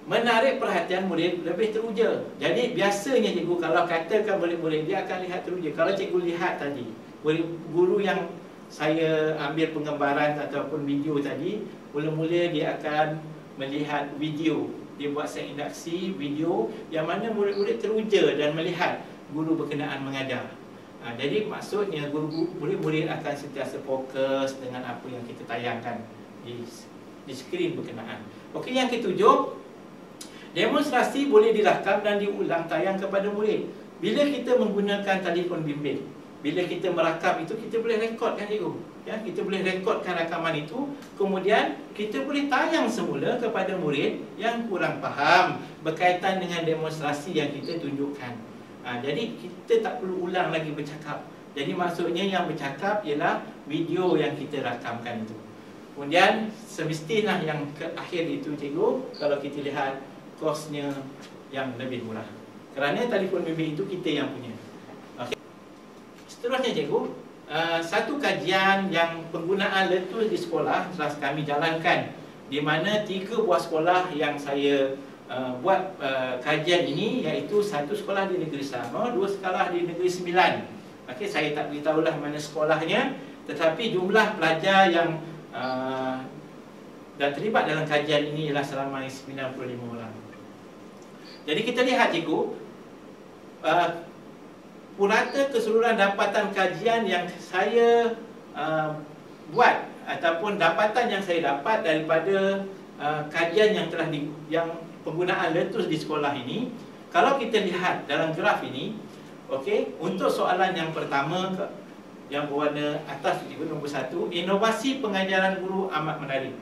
menarik perhatian murid lebih teruja. Jadi biasanya cikgu kalau katakan murid-murid, dia akan lihat teruja. Kalau cikgu lihat tadi, guru yang saya ambil penggambaran ataupun video tadi, mula-mula dia akan melihat video. Dia buat set induksi video yang mana murid-murid teruja dan melihat guru berkenaan mengajar. Jadi maksudnya murid-murid akan sentiasa fokus dengan apa yang kita tayangkan di skrin berkenaan. Okey, yang ketujuh, demonstrasi boleh dirakam dan diulang tayang kepada murid. Bila kita menggunakan telefon bimbit, bila kita merakam itu, kita boleh rekodkan cikgu. Ya, kita boleh rekodkan rakaman itu, kemudian kita boleh tayang semula kepada murid yang kurang faham berkaitan dengan demonstrasi yang kita tunjukkan. Jadi kita tak perlu ulang lagi bercakap. Jadi maksudnya yang bercakap ialah video yang kita rakamkan itu. Kemudian semestinya yang ke akhir itu cikgu, kalau kita lihat kosnya yang lebih murah, kerana telefon bimbit itu kita yang punya. Okay. Seterusnya cikgu, satu kajian yang penggunaan letus di sekolah telah kami jalankan, di mana 3 buah sekolah yang saya buat kajian ini, iaitu satu sekolah di Negeri Selangor, 2 sekolah di Negeri Sembilan. Okay, saya tak beritahulah mana sekolahnya, tetapi jumlah pelajar yang dan terlibat dalam kajian ini ialah seramai 95 orang. Jadi kita lihat cikgu, purata keseluruhan dapatan kajian yang saya buat ataupun dapatan yang saya dapat daripada kajian yang telah penggunaan letus di sekolah ini, kalau kita lihat dalam graf ini, okey, untuk soalan yang pertama yang berwarna atas itu, nombor 1, inovasi pengajaran guru amat menarik.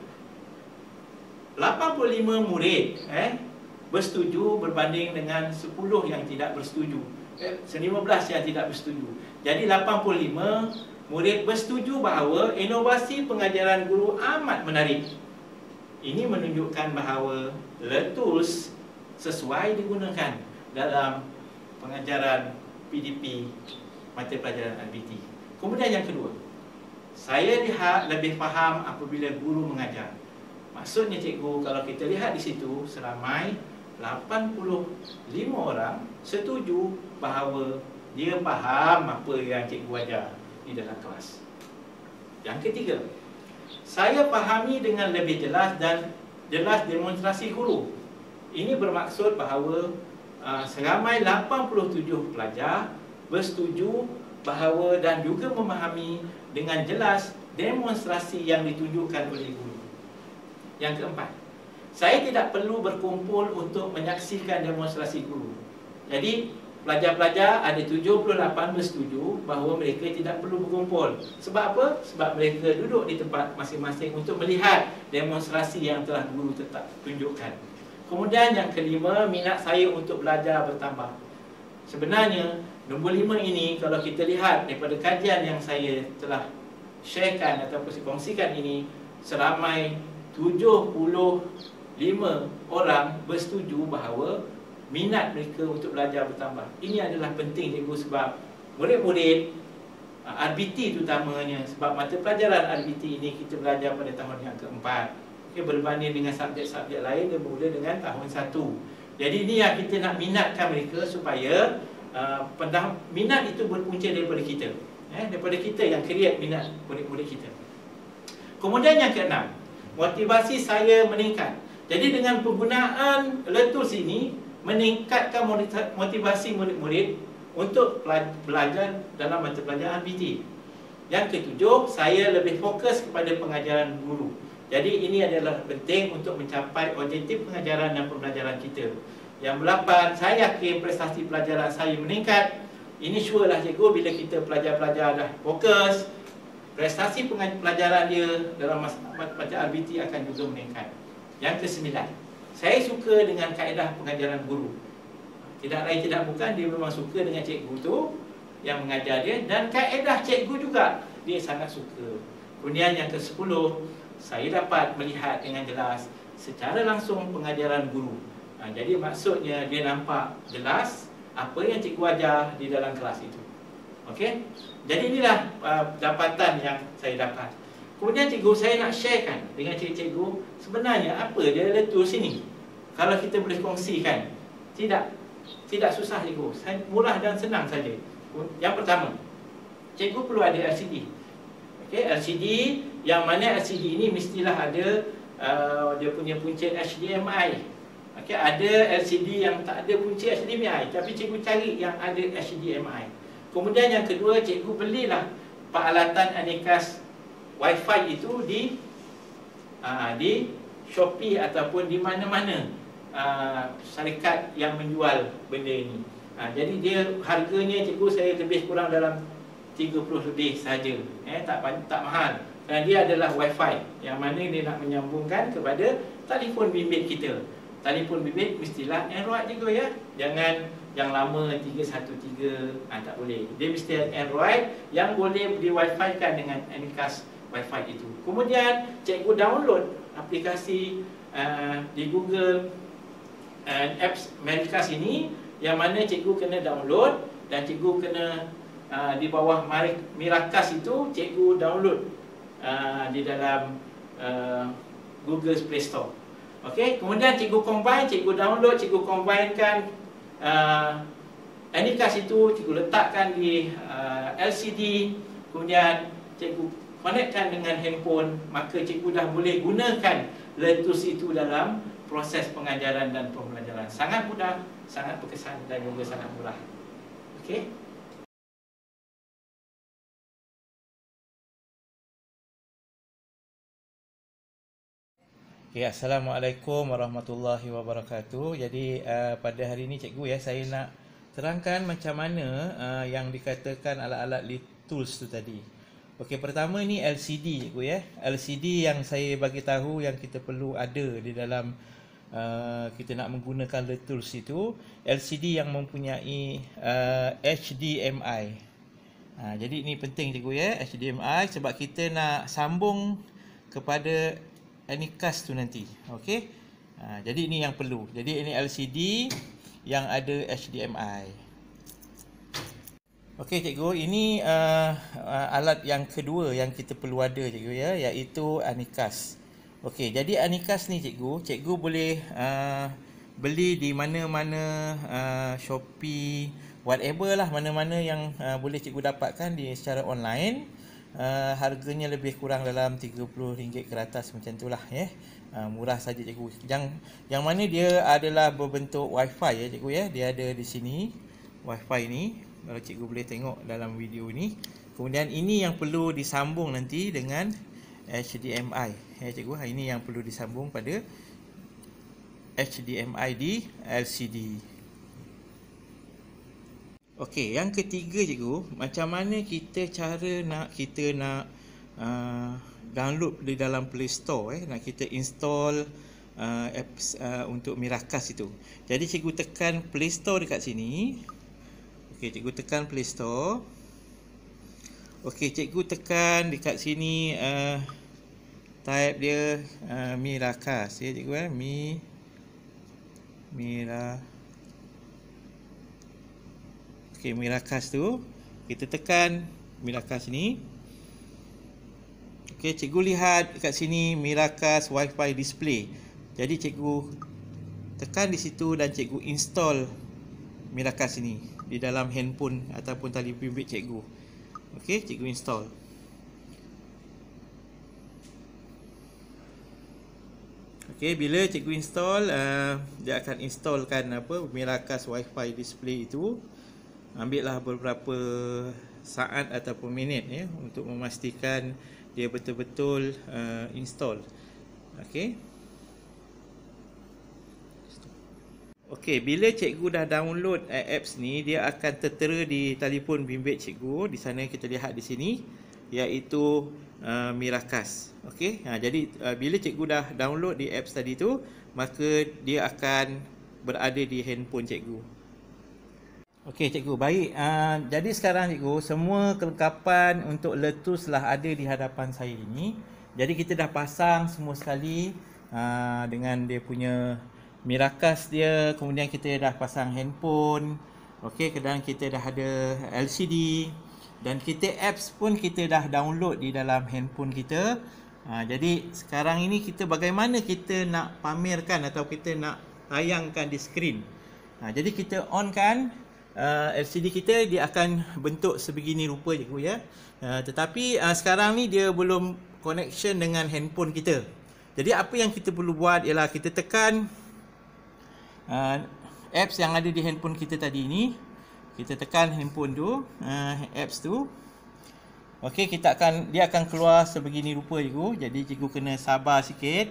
85 murid bersetuju berbanding dengan 10 yang tidak bersetuju. 15 yang tidak bersetuju. Jadi 85 murid bersetuju bahawa inovasi pengajaran guru amat menarik. Ini menunjukkan bahawa letus sesuai digunakan dalam pengajaran PDP mata pelajaran RBT. Kemudian yang kedua, saya lihat lebih faham apabila guru mengajar. Maksudnya cikgu, kalau kita lihat di situ, seramai 85 orang setuju bahawa dia faham apa yang cikgu ajar di dalam kelas. Yang ketiga, saya fahami dengan lebih jelas dan jelas demonstrasi guru. Ini bermaksud bahawa seramai 87 pelajar bersetuju bahawa dan juga memahami dengan jelas demonstrasi yang ditunjukkan oleh guru. Yang keempat, saya tidak perlu berkumpul untuk menyaksikan demonstrasi guru. Jadi pelajar-pelajar ada 78 bersetuju bahawa mereka tidak perlu berkumpul. Sebab apa? Sebab mereka duduk di tempat masing-masing untuk melihat demonstrasi yang telah guru tetap tunjukkan. Kemudian yang kelima, minat saya untuk belajar bertambah. Sebenarnya nombor 5 ini, kalau kita lihat daripada kajian yang saya telah sharekan ataupun kongsikan ini, seramai 75 orang bersetuju bahawa minat mereka untuk belajar bertambah. Ini adalah penting cikgu, sebab murid-murid RBT terutamanya, sebab mata pelajaran RBT ini kita belajar pada tahun yang keempat. Okay, berbanding dengan subjek-subjek lain, dia bermula dengan tahun 1. Jadi ini yang kita nak minatkan mereka supaya minat itu berpunca daripada kita, daripada kita yang create minat murid-murid kita. Kemudian yang keenam, motivasi saya meningkat. Jadi dengan penggunaan letus ini meningkatkan motivasi murid-murid untuk belajar dalam mata pelajaran RBT. Yang ketujuh, saya lebih fokus kepada pengajaran guru. Jadi ini adalah penting untuk mencapai objektif pengajaran dan pembelajaran kita. Yang belapan, saya yakin prestasi pelajaran saya meningkat. Ini sure lah cikgu, bila kita pelajar-pelajar dah fokus, prestasi pelajaran dia dalam mata RBT akan juga meningkat. Yang kesembilan, saya suka dengan kaedah pengajaran guru. Tidak lain tidak bukan, dia memang suka dengan cikgu tu yang mengajar dia, dan kaedah cikgu juga dia sangat suka. Kemudian yang ke-10, saya dapat melihat dengan jelas secara langsung pengajaran guru. Jadi maksudnya dia nampak jelas apa yang cikgu ajar di dalam kelas itu. Okey? Jadi inilah dapatan yang saya dapat. Kemudian cikgu, saya nak sharekan dengan cikgu sebenarnya apa dia letus ini. Kalau kita boleh kongsikan. Tidak susah cikgu. Murah dan senang saja. Yang pertama, cikgu perlu ada LCD. Okey, LCD yang mana LCD ini mestilah ada dia punya punca HDMI. Okey, ada LCD yang tak ada punca HDMI, tapi cikgu cari yang ada HDMI. Kemudian yang kedua, cikgu belilah peralatan Anycast Wi-Fi itu di Shopee ataupun di mana-mana syarikat yang menjual benda ini. Jadi dia harganya cikgu saya lebih kurang dalam 30 lebih saja. Tak mahal. Dan dia adalah Wi-Fi yang mana dia nak menyambungkan kepada telefon bimbit kita. Telefon bimbit mestilah Android juga ya. Jangan yang lama 313 tak boleh. Dia mesti Android yang boleh di Wi-Fi kan dengan Anycast Wi-Fi itu. Kemudian cikgu download aplikasi di Google apps Miracast ini, yang mana cikgu kena download dan cikgu kena di bawah Miracast itu cikgu download di dalam Google Play Store. Okey, kemudian cikgu download, cikgu combinekan Anycast itu, cikgu letakkan di LCD, kemudian cikgu connectkan dengan handphone, maka cikgu dah boleh gunakan letus itu dalam proses pengajaran dan pembelajaran. Sangat mudah, sangat berkesan dan juga sangat murah. Okey. Okay, Assalamualaikum warahmatullahi wabarakatuh. Jadi pada hari ini cikgu ya, saya nak terangkan macam mana yang dikatakan alat-alat lead tools tu tadi. Okey, pertama ni LCD cikgu ya. LCD yang saya bagi tahu yang kita perlu ada di dalam kita nak menggunakan lead tools itu, LCD yang mempunyai HDMI. Jadi ini penting cikgu ya, HDMI, sebab kita nak sambung kepada Anycast tu nanti. Okey. Jadi ini yang perlu. Jadi ini LCD yang ada HDMI. Okey cikgu, ini alat yang kedua yang kita perlu ada cikgu ya, iaitu Anycast. Okey, jadi Anycast ni cikgu boleh beli di mana-mana Shopee, whatever lah, mana-mana yang boleh cikgu dapatkan secara online. Harganya lebih kurang dalam RM30 ke atas macam itulah ya. Murah saja cikgu. Yang mana dia adalah berbentuk Wi-Fi ya cikgu ya. Dia ada di sini Wi-Fi ni. Kalau cikgu boleh tengok dalam video ni. Kemudian ini yang perlu disambung nanti dengan HDMI. Ya cikgu, ini yang perlu disambung pada HDMI di LCD. Okey, yang ketiga cikgu, macam mana kita nak download di dalam Play Store nak kita install apps untuk Miracast itu. Jadi cikgu tekan Play Store dekat sini. Okey, cikgu tekan Play Store. Okey, cikgu tekan dekat sini type dia Miracast ya cikgu Miracast tu. Kita tekan Miracast ni. Okey, cikgu lihat dekat sini Miracast Wi-Fi display. Jadi cikgu tekan di situ dan cikgu install Miracast ini di dalam handphone ataupun telefon bimbit cikgu. Okey, cikgu install. Okey, bila cikgu install, dia akan installkan Miracast Wi-Fi display itu. Ambillah beberapa saat ataupun minit ya untuk memastikan dia betul-betul install. Okey. Okey, bila cikgu dah download apps ni, dia akan tertera di telefon bimbit cikgu. Di sana kita lihat di sini, iaitu Miracast. Okey, jadi bila cikgu dah download di apps tadi tu, maka dia akan berada di handphone cikgu. Okey cikgu, baik. Jadi sekarang cikgu, semua kelengkapan untuk letus lah ada di hadapan saya ini. Jadi kita dah pasang semua sekali dengan dia punya Miracast dia, kemudian kita dah pasang handphone. Okey, kemudian kita dah ada LCD. Dan kita apps pun kita dah download di dalam handphone kita. Jadi sekarang ini kita bagaimana kita nak pamerkan atau kita nak tayangkan di skrin. Jadi kita onkan LCD kita, dia akan bentuk sebegini rupa cikgu ya. Tetapi sekarang ni dia belum connection dengan handphone kita. Jadi apa yang kita perlu buat ialah kita tekan apps yang ada di handphone kita tadi ni. Kita tekan handphone tu, apps tu. Okey, dia akan keluar sebegini rupa cikgu. Jadi cikgu kena sabar sikit.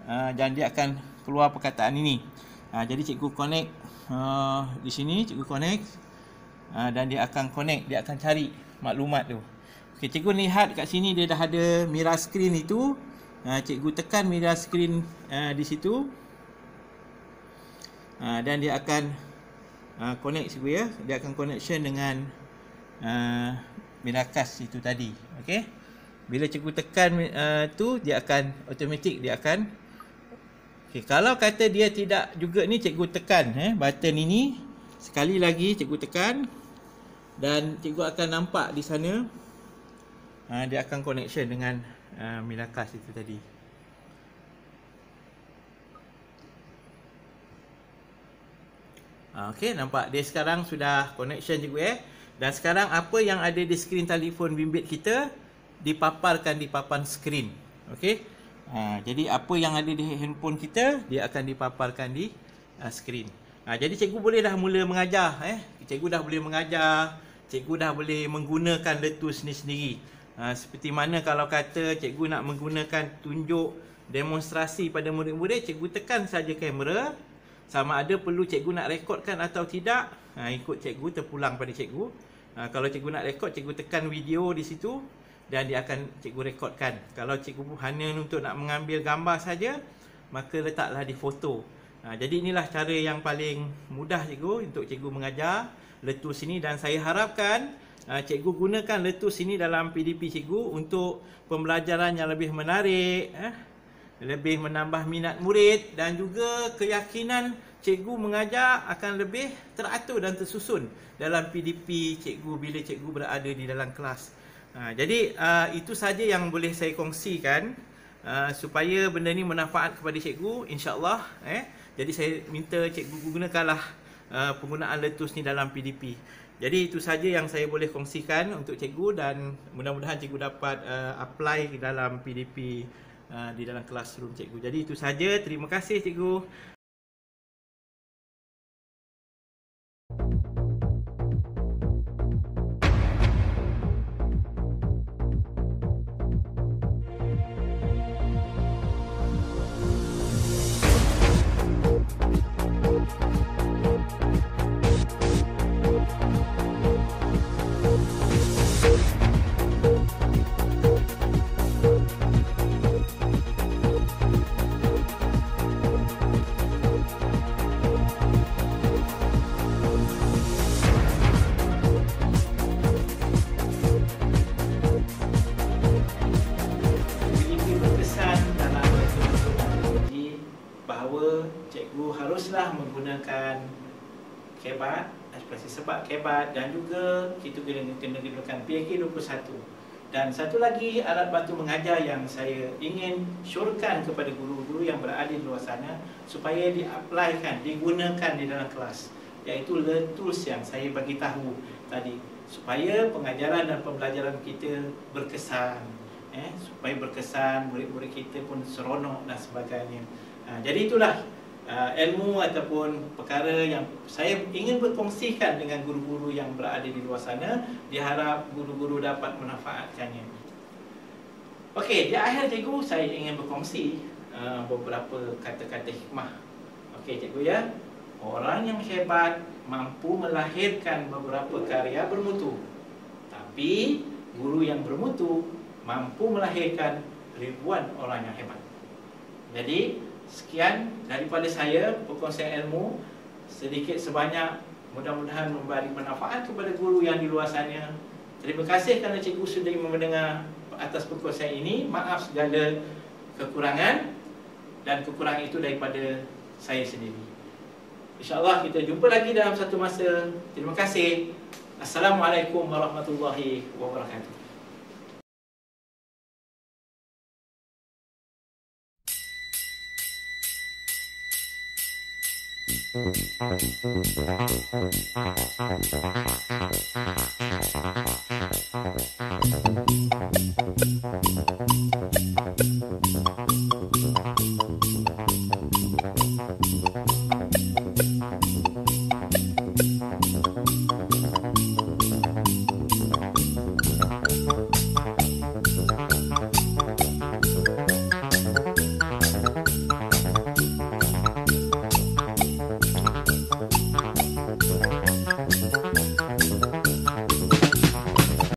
Dan dia akan keluar perkataan ini. Jadi cikgu connect di sini, cikgu connect. Dan dia akan connect, dia akan cari maklumat tu. Okey, cikgu lihat kat sini dia dah ada mirror screen itu. Cikgu tekan mirror screen di situ. Dan dia akan connect cikgu ya. Dia akan connection dengan Miracast itu tadi. Okey. Bila cikgu tekan tu, dia akan automatic, dia akan. Okey, kalau kata dia tidak juga ni, cikgu tekan button ini sekali lagi, cikgu tekan dan cikgu akan nampak di sana dia akan connection dengan Miracast itu tadi. Okey, nampak dia sekarang sudah connection cikgu Dan sekarang apa yang ada di skrin telefon bimbit kita dipaparkan di papan skrin. Okey. Jadi apa yang ada di handphone kita, dia akan dipaparkan di skrin. Jadi cikgu boleh dah mula mengajar Cikgu dah boleh mengajar, cikgu dah boleh menggunakan letus ni sendiri. Seperti mana kalau kata cikgu nak menggunakan tunjuk demonstrasi pada murid-murid, cikgu tekan saja kamera. Sama ada perlu cikgu nak rekodkan atau tidak, ikut cikgu, terpulang pada cikgu. Kalau cikgu nak rekod, cikgu tekan video di situ dan dia akan cikgu rekodkan. Kalau cikgu hanya untuk nak mengambil gambar saja, maka letaklah di foto. Jadi inilah cara yang paling mudah cikgu untuk cikgu mengajar letus ini. Dan saya harapkan cikgu gunakan letus ini dalam PDP cikgu untuk pembelajaran yang lebih menarik, lebih menambah minat murid, dan juga keyakinan cikgu mengajar akan lebih teratur dan tersusun dalam PDP cikgu bila cikgu berada di dalam kelas. Jadi itu saja yang boleh saya kongsikan supaya benda ni bermanfaat kepada cikgu, insya-Allah. Jadi saya minta cikgu gunakanlah penggunaan letus ni dalam PDP. Jadi itu saja yang saya boleh kongsikan untuk cikgu, dan mudah-mudahan cikgu dapat apply dalam PDP di dalam classroom cikgu. Jadi itu saja. Terima kasih cikgu. Haruslah menggunakan kebat, ekspresi sebab kebat, dan juga kita kena gunakan PAK 21. Dan satu lagi alat bantu mengajar yang saya ingin syorkan kepada guru-guru yang berada di luar sana supaya diaplikan, digunakan di dalam kelas, iaitu tools yang saya bagi tahu tadi, supaya pengajaran dan pembelajaran kita berkesan, supaya berkesan, murid-murid kita pun seronok dan sebagainya. Jadi itulah ilmu ataupun perkara yang saya ingin berkongsikan dengan guru-guru yang berada di luar sana. Diharap guru-guru dapat memanfaatkannya. Okey, di akhir cikgu saya ingin berkongsi beberapa kata-kata hikmah. Okey cikgu ya. Orang yang hebat mampu melahirkan beberapa karya bermutu. Tapi guru yang bermutu mampu melahirkan ribuan orang yang hebat. Jadi sekian daripada saya, perkongsian ilmu sedikit sebanyak, mudah-mudahan memberi manfaat kepada guru yang di luar sana. Terima kasih kerana cikgu sudah mendengar atas perkongsian ini. Maaf segala kekurangan, dan kekurangan itu daripada saya sendiri. InsyaAllah kita jumpa lagi dalam satu masa. Terima kasih. Assalamualaikum warahmatullahi wabarakatuh.